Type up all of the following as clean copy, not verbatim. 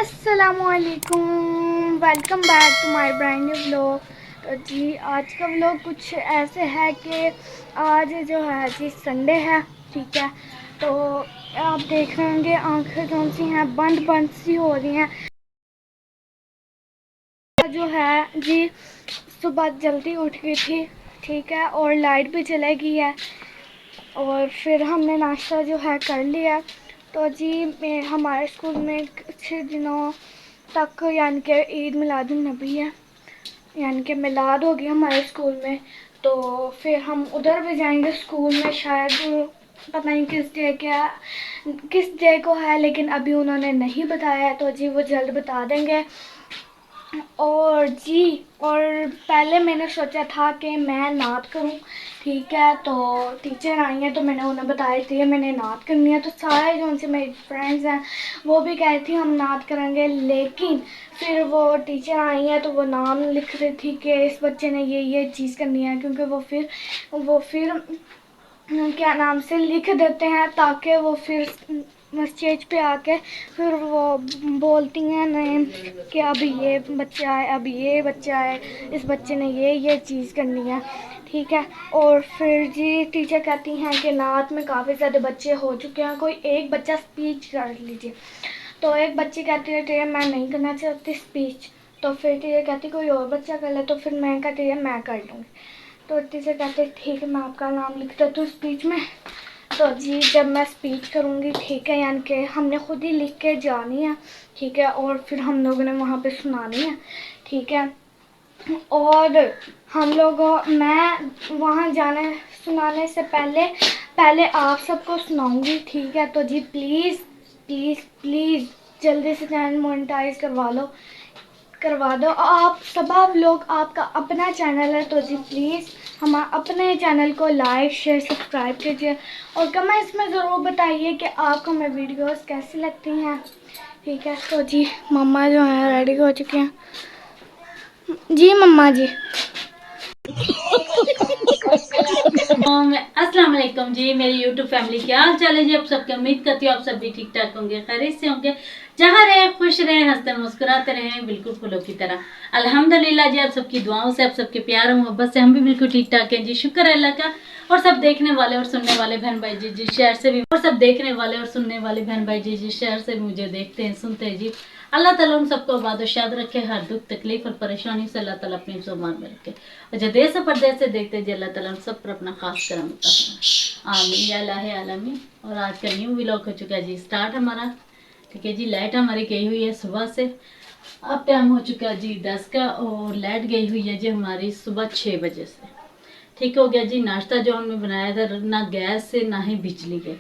अस्सलामुअलैकुम, welcome back to my brand new vlog. तो जी आज का व्लॉग कुछ ऐसे है कि आज जो है जी संडे है, ठीक है। तो आप देख रहे होंगे आंखें कौन सी हैं, बंद बंद सी हो रही हैं। जो है जी सुबह जल्दी उठ गई थी, ठीक है, और लाइट भी चली गई है और फिर हमने नाश्ता जो है कर लिया। तो जी हमारे स्कूल में कुछ दिनों तक यानी कि ईद मिलादुन नबी है, यानी कि मिलाद होगी हमारे स्कूल में। तो फिर हम उधर भी जाएंगे स्कूल में, शायद पता नहीं किस डे को है, लेकिन अभी उन्होंने नहीं बताया है, तो जी वो जल्द बता देंगे। और जी और पहले मैंने सोचा था कि मैं नात करूं, ठीक है। तो टीचर आई हैं तो मैंने उन्हें बताया थी मैंने नात करनी है, तो सारे जो उनसे मेरी फ्रेंड्स हैं वो भी कह रही थी हम नात करेंगे। लेकिन फिर वो टीचर आई हैं तो वो नाम लिख रही थी कि इस बच्चे ने ये चीज़ करनी है, क्योंकि वो फिर क्या नाम से लिख देते हैं, ताकि वो फिर स्टेज पे आके फिर वो बोलती हैं नेम कि अभी ये बच्चा है, अभी ये बच्चा है, इस बच्चे ने ये चीज़ करनी है, ठीक है। और फिर जी टीचर कहती हैं कि नात में काफ़ी ज़्यादा बच्चे हो चुके हैं, कोई एक बच्चा स्पीच कर लीजिए। तो एक बच्ची कहती है टीचर मैं नहीं करना चाहती स्पीच। तो फिर टीचर कहती कोई और बच्चा कर ले, तो फिर मैं कहती है मैं कर लूँगी। तो टीचर कहते ठीक है मैं आपका नाम लिख देती हूँ स्पीच में। तो जी जब मैं स्पीच करूँगी, ठीक है, यानी कि हमने खुद ही लिख के जानी है, ठीक है, और फिर हम लोगों ने वहाँ पे सुनानी है, ठीक है। और मैं वहाँ जाने सुनाने से पहले पहले आप सबको सुनाऊंगी, ठीक है। तो जी प्लीज़ प्लीज़ प्लीज़ जल्दी से चैनल मोनेटाइज करवा दो। आप लोग आपका अपना चैनल है, तो जी प्लीज़ हम अपने चैनल को लाइक शेयर सब्सक्राइब कीजिए और कमेंट्स में ज़रूर बताइए कि आपको मेरी वीडियोस कैसी लगती हैं, ठीक है। तो जी मम्मा जो है रेडी हो चुकी हैं। जी मम्मा जी। अस्सलाम वालेकुम जी, मेरी यूट्यूब फैमिली क्या हाल चाल है जी। आप सबके उम्मीद करती हूँ आप सब भी ठीक ठाक होंगे, खैरियत से होंगे, जहाँ रहे खुश रहे, हंसते मुस्कुराते रहे, बिल्कुल फूलों की तरह। अल्हम्दुलिल्लाह जी, आप सबकी दुआओं से, आप सबके प्यार मोहब्बत से हम भी बिल्कुल ठीक ठाक हैं जी, शुक्र है अल्लाह का। और सब देखने वाले और सुनने वाले बहन भाई जी जिस शहर से भी, और सब देखने वाले और सुनने वाले बहन भाई जी जिस शहर से मुझे देखते हैं सुनते हैं जी, अल्लाह ताला उन सबको आबाद रखे, हर दुख तकलीफ और परेशानी से अल्लाह ताला अपनी जुबान में रखे, और जो देश से परदेश से देखते जी अल्लाह ताला उन सब पर अपना खास करम आमीन या इलाही आलमीन। और आज का न्यू व्लॉग हो चुका है जी स्टार्ट हमारा, ठीक है जी। लाइट हमारी गई हुई है सुबह से, अब टाइम हो चुका है जी 10 का, और लाइट गई हुई है जी हमारी सुबह 6 बजे से। ठीक हो गया जी नाश्ता जो हमने बनाया था, ना गैस से ना ही बिजली के,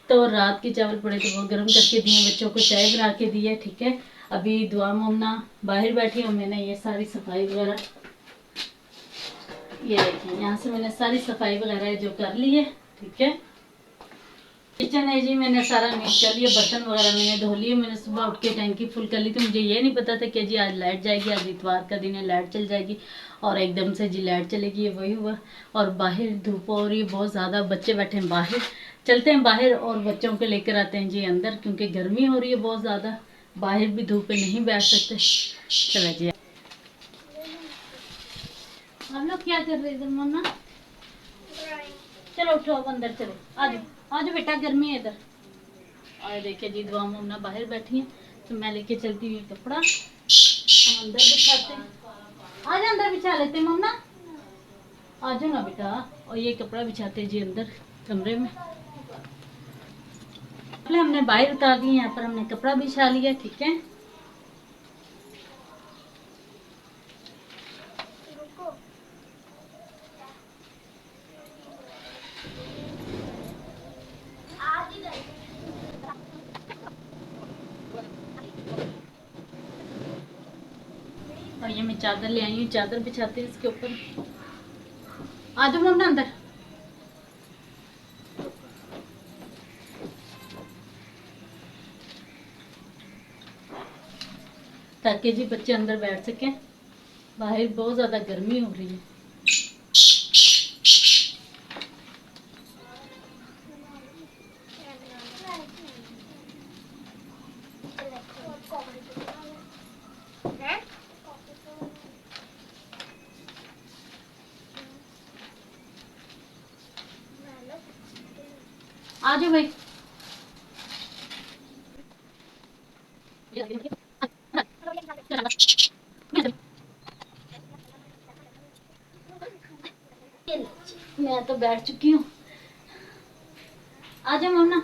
तो रात की चावल पड़े तो वो गर्म करके दिए, बच्चों को चाय बना के दी है, ठीक है। अभी दुआ मोमना बाहर बैठी हूँ, मैंने ये सारी सफाई वगैरह, ये देखिए यहाँ से मैंने सारी सफाई वगैरह जो कर ली है, ठीक है। किचन है जी मैंने सारा नीट कर लिया, बर्तन वगैरह मैंने धो लिए, मैंने सुबह उठ के टैंकी फुल कर ली थी। मुझे ये नहीं पता था कि जी आज लाइट जाएगी, आज इतवार का दिन है लाइट चल जाएगी, और एकदम से जी लाइट चलेगी, ये वही हुआ। और बाहर धूप हो रही है बहुत ज़्यादा, बच्चे बैठे हैं बाहर, चलते हैं बाहर और बच्चों को लेकर आते हैं जी अंदर, क्योंकि गर्मी हो रही है बहुत ज़्यादा, बाहर भी धूप पे नहीं बैठ सकते। चलो जी हम लोग क्या कर रहे थे मम्मा, चलो उठो अब अंदर चलो, आज आज बेटा गर्मी है इधर। और देखिए जी दुआ मम्मा बाहर बैठी हैं, तो मैं लेके चलती हुई कपड़ा हम अंदर बिछाते हैं, आज अंदर बिछा लेते हैं मम्मा, आ जाओ ना बेटा। और ये कपड़ा बिछाते हैं जी अंदर कमरे में, पहले हमने बाहर उतार दिए, यहाँ पर हमने कपड़ा बिछा लिया, ठीक है। और ये मैं चादर ले आई हूँ, चादर बिछाते हैं इसके ऊपर, आ जाओ मम्मा अंदर। ताकि जी बच्चे अंदर बैठ सकें, बाहर बहुत ज़्यादा गर्मी हो रही है। आ जाओ भाई। मैं तो बैठ चुकी हूँ, आ जाओ मोना।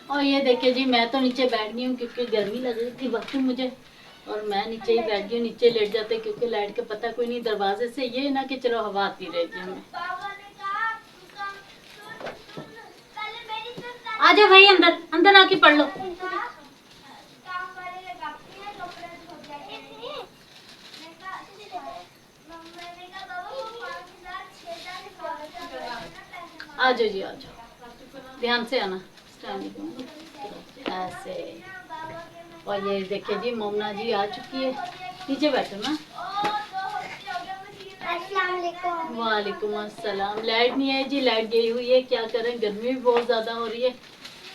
और ये देखिए जी, मैं तो नीचे बैठ गई हूँ क्योंकि गर्मी लग रही थी बाकी मुझे, और मैं नीचे ही बैठ गई हूँ। नीचे लेट जाते क्योंकि लाइट का पता कोई नहीं, दरवाजे से ये ना कि चलो हवा आती रहेगी हमें। आ जाओ भाई, अंदर अंदर आके पढ़ लो। आ जाओ जी, आ जाओ, ध्यान से आना, ऐसे। और ये देखिए जी, मोमना जी आ चुकी है, नीचे बैठो ना। वालेकुम अस्सलाम। लाइट नहीं है जी, लाइट गई हुई है, क्या करें, गर्मी भी बहुत ज्यादा हो रही है,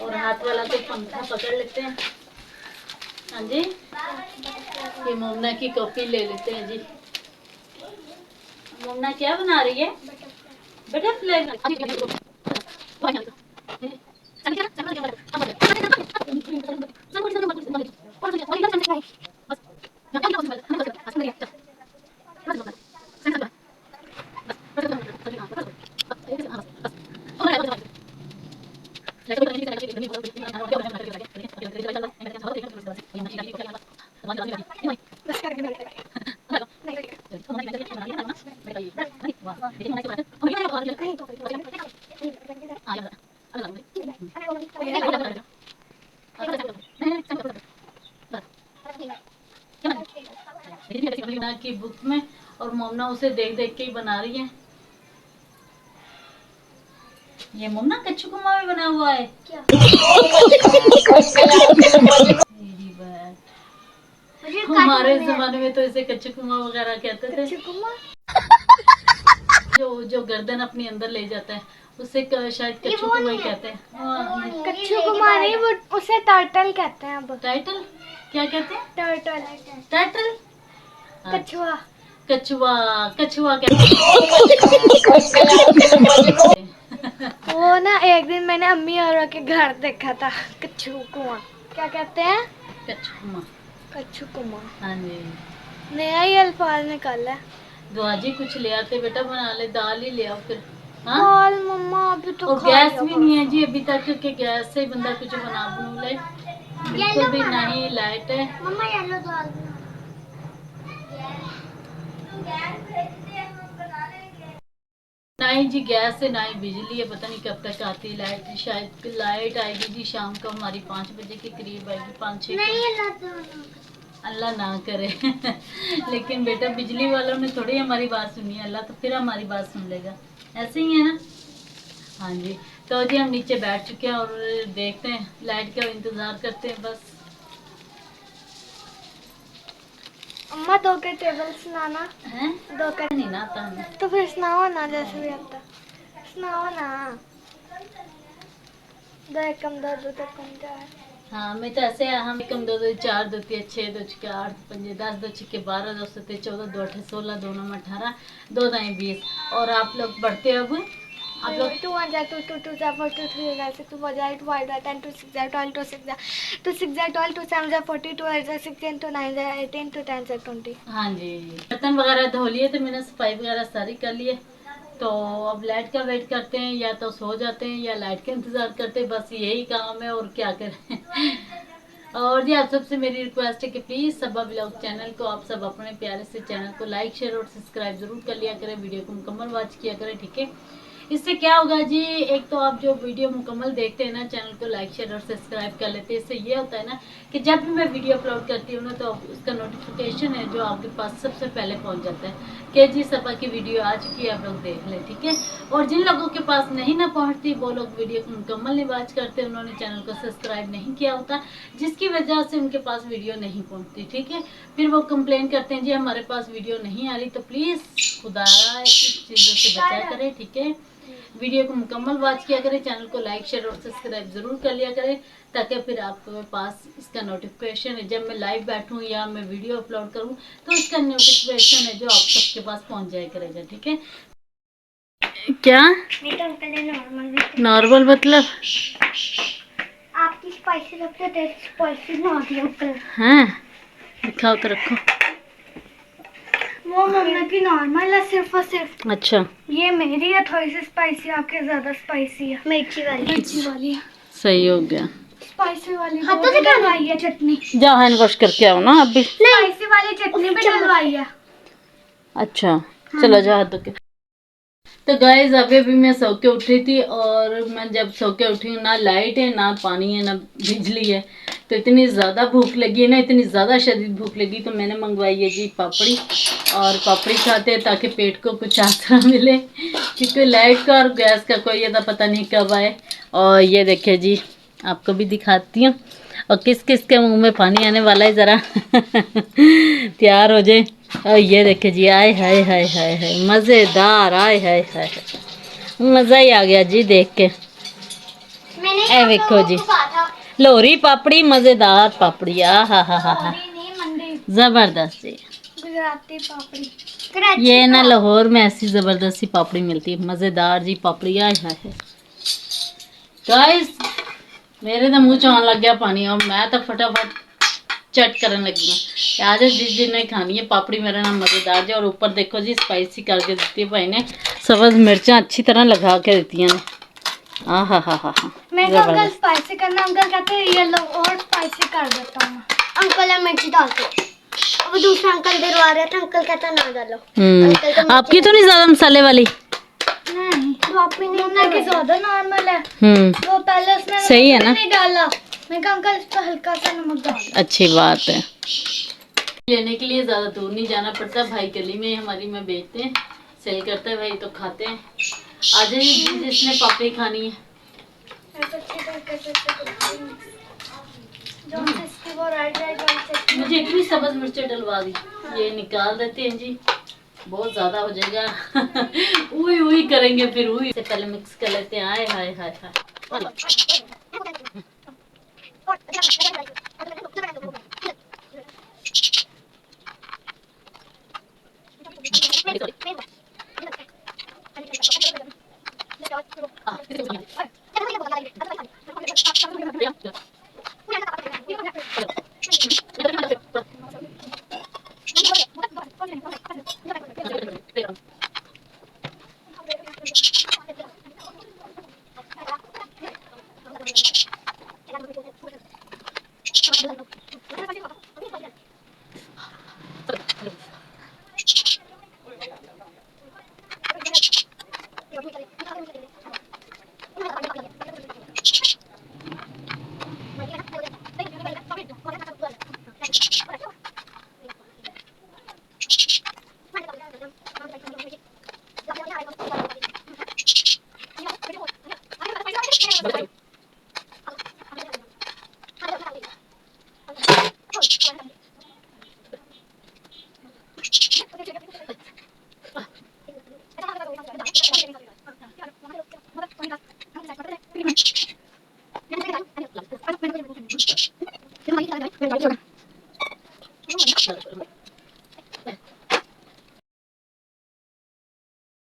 और हाथ वाला तो पंखा पकड़ लेते हैं। हाँ जी, ये मोमना की कॉपी ले लेते हैं जी। मोमना क्या बना रही है? बटरफ्लाई। की बुक में, और मोमना उसे देख देख के ही बना रही है। ये मोमना कच्चू कुमा भी बना हुआ है क्या? मेरी बात, हमारे जमाने में तो इसे कच्चू कुमा वगैरह कहते थे। जो गर्दन अपनी अंदर ले जाता है उसे शायद कच्चू कुमा ही कहते हैं। कच्चू कुमार नहीं, वो उसे टर्टल कहते हैं। अब टाइटल क्या कहते हैं? टर्टल। टाइटल कछुआ। कछुआ, कछुआ वो ना एक दिन मैंने अम्मी और के घर देखा था कच्चू कुआं। क्या कहते हैं? कच्चू कुमा। कच्चू कुआं। हाँ जी, नया ही अल्फाज निकाला है। दुआजी कुछ ले आते बेटा, बना ले, दाल ही ले आओ फिर। हाँ, दाल मम्मा अभी तो और गैस भी नहीं है जी अभी तक कि गैस से बंदा कुछ बना बनू ले, बिल्कुल भी नहीं। लाइट है मम्मा, येलो दाल नहीं जी, गैस से ना ही बिजली है, पता नहीं कब तक आती है लाइट। शायद लाइट आएगी जी शाम को हमारी 5 बजे के करीब आएगी, 5-6। अल्लाह ना करे लेकिन बेटा बिजली वालों ने थोड़ी हमारी बात सुनी है, अल्लाह तो फिर हमारी बात सुन लेगा, ऐसे ही है ना। हाँ जी, तो जी हम नीचे बैठ चुके हैं और देखते हैं लाइट का इंतजार करते हैं बस। अम्मा, दो के टेबल सुनाना हैं? दो का नहीं ना आता हमें। तो फिर सुनाओ ना, जैसे भी आता सुनाओ ना। दो एकम दो, दो कम क्या है? हाँ, मैं तो ऐसे हम कम 2 2 4 2 3 6 2 6 8 5 10 2 6 12 2 7 14 2 8 16 2 9 18 2 9 20। और आप लोग बढ़ते अब आप लोग 2 1 2 2 2 4 2 3 6 2 4 8 5 10 2 6 12 2 6 2 6 12 2 7 40 2 8 16 2 9 18 2 10 20। हाँ जी, बर्तन वगैरह धो लिए थे मैंने, सफाई वगैरह सारी कर लिए, तो अब लाइट का वेट करते हैं, या तो सो जाते हैं या लाइट का इंतजार करते हैं, बस यही काम है और क्या करें और जी आप सबसे मेरी रिक्वेस्ट है कि प्लीज़ सबा व्लॉग चैनल को आप सब अपने प्यारे से चैनल को लाइक शेयर और सब्सक्राइब जरूर कर लिया करें, वीडियो को मुकम्मल वॉच किया करें, ठीक है। इससे क्या होगा जी, एक तो आप जो वीडियो मुकम्मल देखते हैं ना, चैनल को लाइक शेयर और सब्सक्राइब कर लेते हैं, इससे ये होता है ना कि जब भी मैं वीडियो अपलोड करती हूँ ना तो उसका नोटिफिकेशन है जो आपके पास सबसे पहले पहुँच जाता है कि जी सबा की वीडियो आ चुकी है, आप लोग देख लें, ठीक है। और जिन लोगों के पास नहीं ना पहुँचती वो लोग वीडियो को मुकम्मल नहीं वॉच करते, उन्होंने चैनल को सब्सक्राइब नहीं किया होता, जिसकी वजह से उनके पास वीडियो नहीं पहुँचती, ठीक है। फिर वो कंप्लेन करते हैं जी हमारे पास वीडियो नहीं आ रही, तो प्लीज़ खुदा इस चीज़ों से बचा करें, ठीक है। वीडियो को मुकम्मल वॉच किया करें, चैनल को लाइक शेयर और सब्सक्राइब जरूर कर लिया करें, ताकि फिर आपके पास इसका नोटिफिकेशन है जब मैं लाइव बैठूं या मैं वीडियो अपलोड करूं तो इसका नोटिफिकेशन है जो आप सबके पास पहुंच जाया करेगा, ठीक है। क्या नहीं तो अंकल ने नॉर्मल नॉर्मल मतलब? आपकी स्पाइसी लगती है, स्पाइसी ना आती अंकल। हैं दिखाओ तो रखो। वो मम्मी की नॉर्मल है सिर्फ और सिर्फ। अच्छा ये मेरी है थोड़ी सी स्पाइसी, आपके ज्यादा स्पाइसी है। मिर्ची वाली है। सही हो गया। स्पाइसी वाली हाथों से डलवाई है चटनी। जाओ हैंड वॉश करके आओ ना अभी। स्पाइसी वाली चटनी भी डलवाई है। अच्छा चलो जाओ हाथ धो के। तो गाइस अभी अभी मैं सो के उठी थी, और मैं जब सो के उठी हूँ, ना लाइट है ना पानी है ना बिजली है, तो इतनी ज़्यादा भूख लगी है ना, इतनी ज़्यादा शदीद भूख लगी, तो मैंने मंगवाई है जी पापड़ी। और पापड़ी खाते हैं ताकि पेट को कुछ आसरा मिले, क्योंकि लाइट का और गैस का कोई ये तो पता नहीं कब आए। और ये देखिए जी, आपको भी दिखाती हूँ, और किस किस के मुंह में पानी आने वाला है, ज़रा तैयार हो जाए। और ये देखिए जी, आए हाय हाय हाय हाय मज़ेदार, आए हाय हाय हाय, मज़ा ही आ गया जी देख के। ए देखो जी, लोरी पापड़ी, मज़ेदार पापड़ी, आ हा हा हा हा, ज़बरदस्त जी। गुजराती पापड़ी। ये ना लाहौर में ऐसी ज़बरदस्ती पापड़ी मिलती है, मज़ेदार जी पापड़ी, आए हाय हाय। गाइस मेरे तो मुंह चौन लग गया पानी, और मैं तो फटाफट चट करने लगी हूँ। आज जिस दिन ने खानी है पापड़ी, मेरा नाम मज़ेदार जी। और ऊपर देखो जी स्पाइसी करके देती है भाई ने, सब्ज़ मिर्चा अच्छी तरह लगा के देती हैं। आ हा हा हा हा, मैं तो अंकल स्पाइसी करना, अंकल कहते हैं ये लो और स्पाइसी कर देता हूँ। अंकल है मिर्ची डालते, अब दूसरा अंकल डलवा रहा था, अंकल कहता ना डालो। आपकी तो नहीं ज़्यादा मसाले वाली? नहीं तो आप भी नहीं कि ज्यादा नॉर्मल है। वो पहले उसने सही है ना? नहीं डाला, मैं कहा अंकल इस पर हल्का सा नमक डाल। अच्छी बात है। लेने के लिए ज़्यादा दूर नहीं जाना पड़ता, भाई गली में हमारी में बेचते हैं, सेल करते हैं भाई, तो खाते हैं। आज जिसने पापड़ी खानी है मुझे इतनी सब्ज़ मिर्चें डलवा दी, ये निकाल देते हैं जी, बहुत ज़्यादा हो जाएगा। उई उई करेंगे फिर, उई से पहले मिक्स कर लेते हैं। आए हाय हाय हाय,